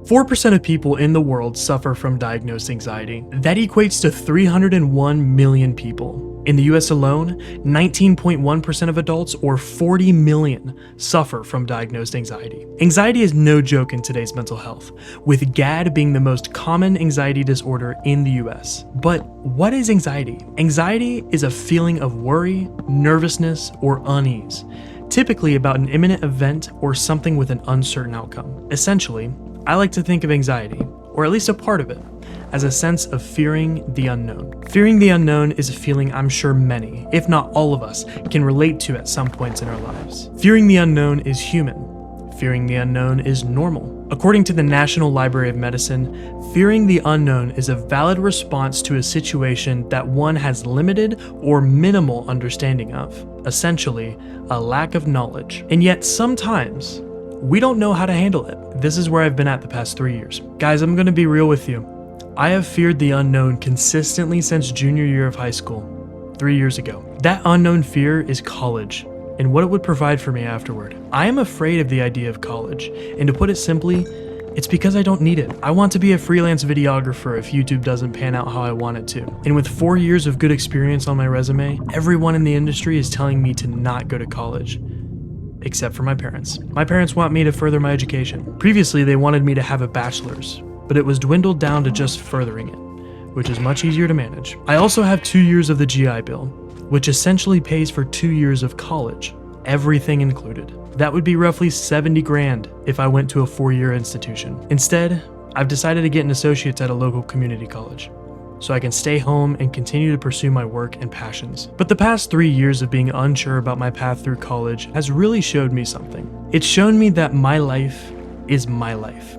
4% of people in the world suffer from diagnosed anxiety. That equates to 301 million people. In the US alone, 19.1% of adults, or 40 million, suffer from diagnosed anxiety. Anxiety is no joke in today's mental health, with GAD being the most common anxiety disorder in the US. But what is anxiety? Anxiety is a feeling of worry, nervousness, or unease, typically about an imminent event or something with an uncertain outcome. Essentially, I like to think of anxiety, or at least a part of it, as a sense of fearing the unknown. Fearing the unknown is a feeling I'm sure many, if not all of us, can relate to at some points in our lives. Fearing the unknown is human. Fearing the unknown is normal. According to the National Library of Medicine, fearing the unknown is a valid response to a situation that one has limited or minimal understanding of, essentially, a lack of knowledge. And yet sometimes, we don't know how to handle it. This is where I've been at the past 3 years. Guys, I'm gonna be real with you. I have feared the unknown consistently since junior year of high school, 3 years ago. That unknown fear is college, and what it would provide for me afterward. I am afraid of the idea of college, and to put it simply, it's because I don't need it. I want to be a freelance videographer if YouTube doesn't pan out how I want it to. And with 4 years of good experience on my resume, everyone in the industry is telling me to not go to college. Except for my parents. My parents want me to further my education. Previously, they wanted me to have a bachelor's, but it was dwindled down to just furthering it, which is much easier to manage. I also have 2 years of the GI Bill, which essentially pays for 2 years of college, everything included. That would be roughly 70 grand if I went to a 4-year institution. Instead, I've decided to get an associate's at a local community college, so I can stay home and continue to pursue my work and passions. But the past 3 years of being unsure about my path through college has really showed me something. It's shown me that my life is my life.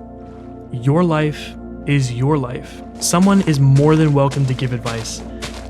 Your life is your life. Someone is more than welcome to give advice,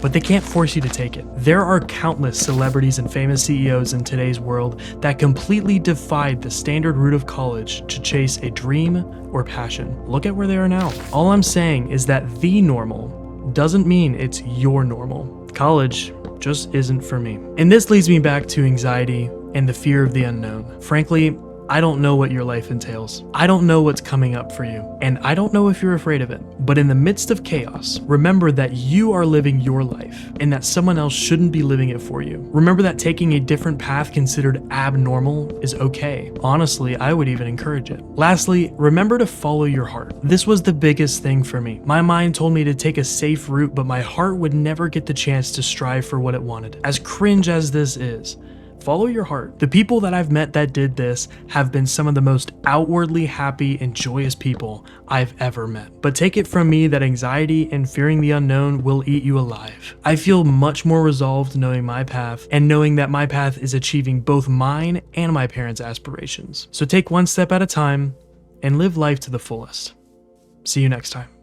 but they can't force you to take it. There are countless celebrities and famous CEOs in today's world that completely defied the standard route of college to chase a dream or passion. Look at where they are now. All I'm saying is that the normal doesn't mean it's your normal. College just isn't for me. And this leads me back to anxiety and the fear of the unknown. Frankly, I don't know what your life entails. I don't know what's coming up for you, and I don't know if you're afraid of it. But in the midst of chaos, remember that you are living your life and that someone else shouldn't be living it for you. Remember that taking a different path considered abnormal is okay. Honestly, I would even encourage it. Lastly, remember to follow your heart. This was the biggest thing for me. My mind told me to take a safe route, but my heart would never get the chance to strive for what it wanted. As cringe as this is, follow your heart. The people that I've met that did this have been some of the most outwardly happy and joyous people I've ever met. But take it from me that anxiety and fearing the unknown will eat you alive. I feel much more resolved knowing my path and knowing that my path is achieving both mine and my parents' aspirations. So take one step at a time and live life to the fullest. See you next time.